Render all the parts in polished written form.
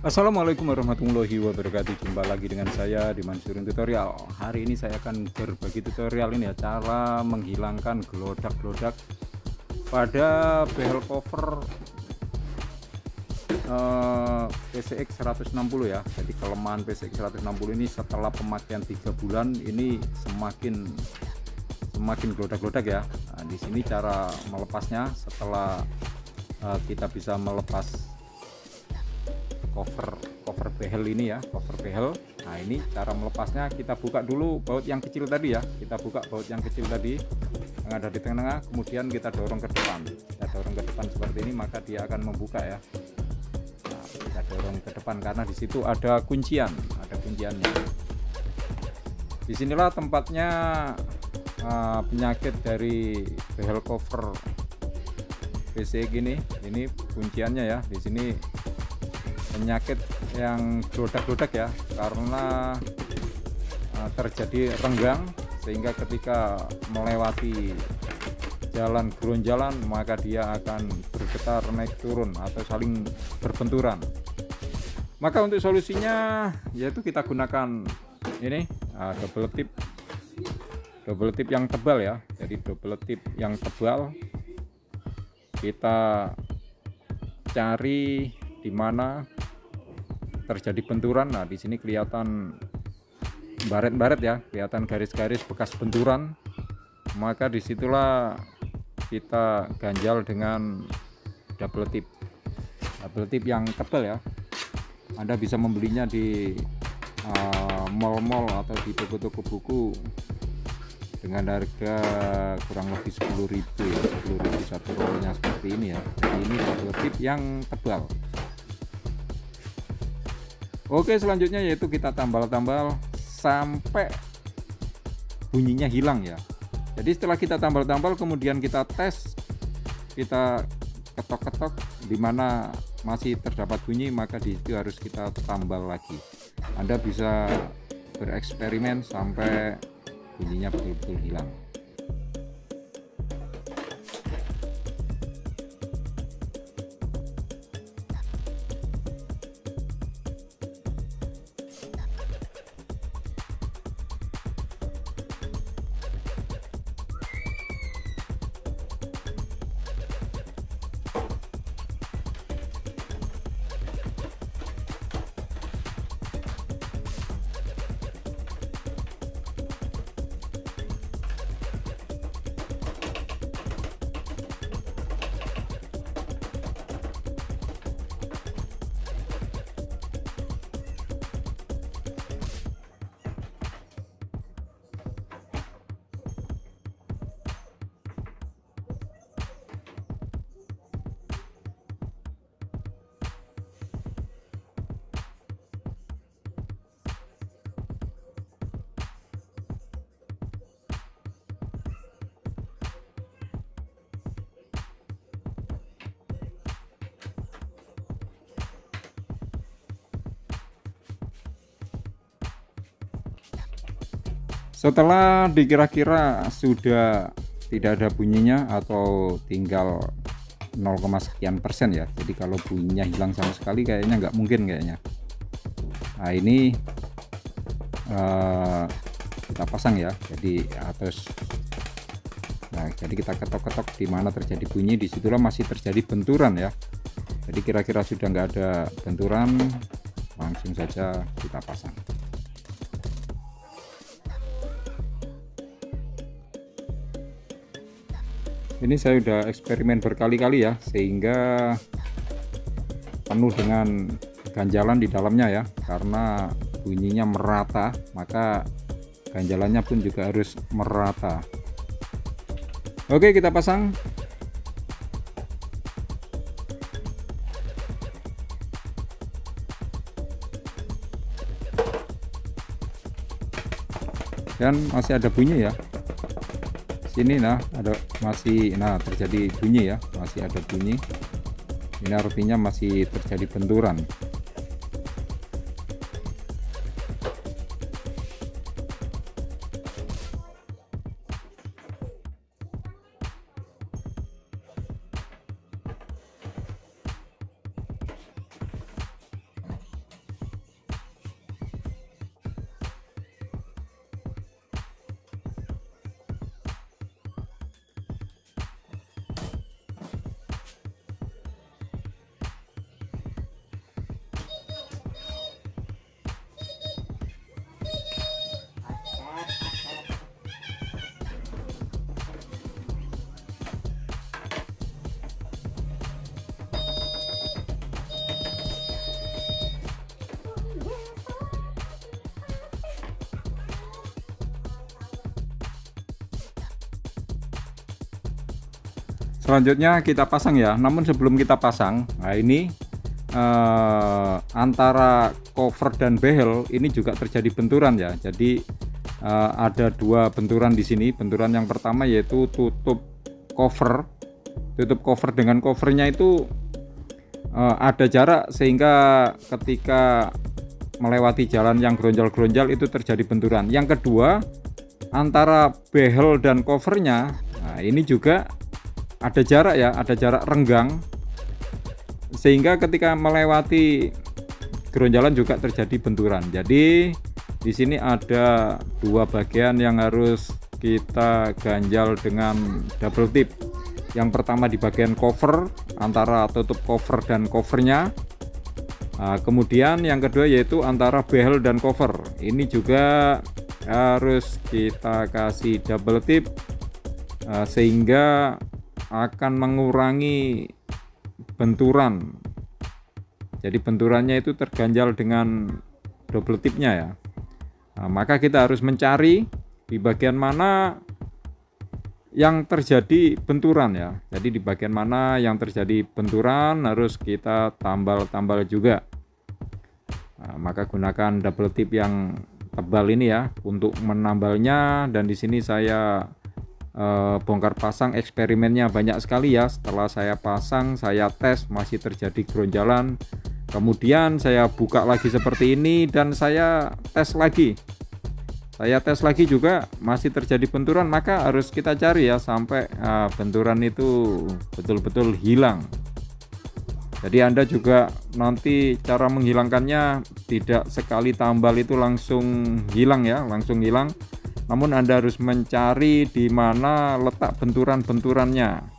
Assalamualaikum warahmatullahi wabarakatuh. Jumpa lagi dengan saya di Mansurin Tutorial. Hari ini saya akan berbagi tutorial ini ya, cara menghilangkan gelodak-gelodak pada behel cover PCX 160 ya. Jadi kelemahan PCX 160 ini setelah pemakaian 3 bulan ini semakin gelodak-gelodak ya. Nah, di sini cara melepasnya setelah kita bisa melepas cover behel ini ya, cover behel. Nah, ini cara melepasnya, kita buka dulu baut yang kecil tadi ya, kita buka baut yang kecil tadi yang ada di tengah-tengah, kemudian kita dorong ke depan. Kita dorong ke depan seperti ini, maka dia akan membuka ya. Nah, kita dorong ke depan karena di situ ada kuncian, ada kunciannya. Disinilah tempatnya penyakit dari behel cover PC gini. Ini kunciannya ya, di sini penyakit yang gelodak-gelodak ya, karena terjadi renggang sehingga ketika melewati jalan geronjalan maka dia akan bergetar naik turun atau saling berbenturan. Maka untuk solusinya yaitu kita gunakan ini double tip yang tebal ya. Jadi double tip yang tebal kita cari di mana terjadi benturan. Nah, di sini kelihatan baret-baret ya, kelihatan garis-garis bekas benturan. Maka disitulah kita ganjal dengan double tip yang tebal ya. Anda bisa membelinya di mall-mall atau di toko-toko buku dengan harga kurang lebih 10.000 ya, 10.000 satu rolnya seperti ini ya. Jadi ini double tip yang tebal. Oke, selanjutnya yaitu kita tambal-tambal sampai bunyinya hilang ya. Jadi setelah kita tambal-tambal kemudian kita tes, kita ketok-ketok di mana masih terdapat bunyi, maka di situ harus kita tambal lagi. Anda bisa bereksperimen sampai bunyinya betul-betul hilang. Setelah dikira-kira sudah tidak ada bunyinya atau tinggal 0, sekian persen ya, jadi kalau bunyinya hilang sama sekali kayaknya nggak mungkin kayaknya. Nah, ini kita pasang ya, jadi atas. Nah, jadi kita ketok-ketok di mana terjadi bunyi, disitulah masih terjadi benturan ya. Jadi kira-kira sudah nggak ada benturan, langsung saja kita pasang. Ini saya udah eksperimen berkali-kali ya, sehingga penuh dengan ganjalan di dalamnya ya, karena bunyinya merata, maka ganjalannya pun juga harus merata. Oke, kita pasang. Dan masih ada bunyi ya. Sini nah ada terjadi bunyi ya, masih ada bunyi. Ini artinya masih terjadi benturan. Selanjutnya kita pasang ya. Namun sebelum kita pasang, nah ini antara cover dan behel ini juga terjadi benturan ya. Jadi ada dua benturan di sini. Benturan yang pertama yaitu tutup cover dengan covernya itu ada jarak, sehingga ketika melewati jalan yang geronjal-geronjal itu terjadi benturan. Yang kedua, antara behel dan covernya, nah ini juga ada jarak ya, ada jarak renggang, sehingga ketika melewati geronjalan juga terjadi benturan. Jadi di sini ada dua bagian yang harus kita ganjal dengan double tip. Yang pertama di bagian cover, antara tutup cover dan covernya. Nah, kemudian yang kedua yaitu antara behel dan cover. Ini juga harus kita kasih double tip sehingga akan mengurangi benturan. Jadi benturannya itu terganjal dengan double tipnya ya. Nah, maka kita harus mencari di bagian mana yang terjadi benturan ya. Jadi di bagian mana yang terjadi benturan harus kita tambal-tambal juga. Nah, maka gunakan double tip yang tebal ini ya untuk menambalnya. Dan di sini saya bongkar pasang, eksperimennya banyak sekali ya. Setelah saya pasang, saya tes masih terjadi geronjalan, kemudian saya buka lagi seperti ini dan saya tes lagi juga masih terjadi benturan. Maka harus kita cari ya sampai benturan itu betul-betul hilang. Jadi Anda juga nanti cara menghilangkannya tidak sekali tambal itu langsung hilang ya, namun Anda harus mencari di mana letak benturan-benturannya.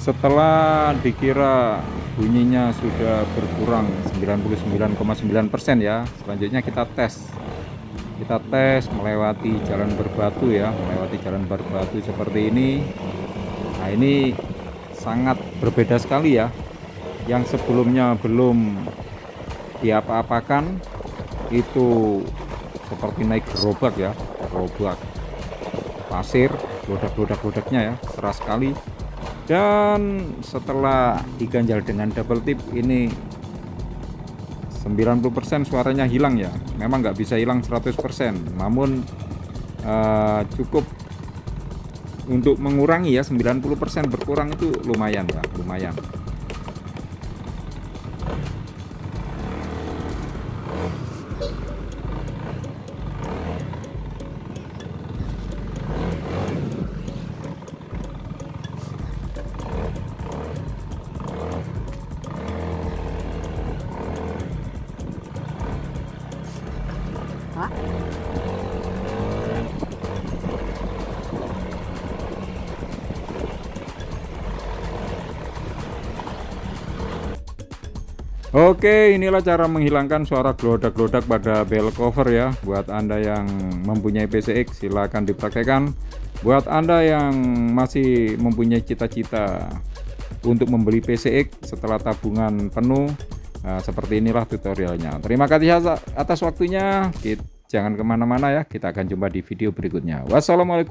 Setelah dikira bunyinya sudah berkurang 99,9% ya, selanjutnya kita tes melewati jalan berbatu ya, melewati jalan berbatu seperti ini. Nah, ini sangat berbeda sekali ya. Yang sebelumnya belum diapa-apakan itu seperti naik gerobak ya, gerobak pasir, godak-godak-godaknya ya, keras sekali. Dan setelah diganjal dengan double tip ini 90% suaranya hilang ya. Memang nggak bisa hilang 100%, namun cukup untuk mengurangi ya. 90% berkurang itu lumayan ya, lumayan. Oke, inilah cara menghilangkan suara gelodak-gelodak pada bell cover ya. Buat Anda yang mempunyai PCX silahkan dipraktekkan. Buat Anda yang masih mempunyai cita-cita untuk membeli PCX setelah tabungan penuh, nah, seperti inilah tutorialnya. Terima kasih atas waktunya. Jangan kemana-mana ya, kita akan jumpa di video berikutnya. Wassalamualaikum.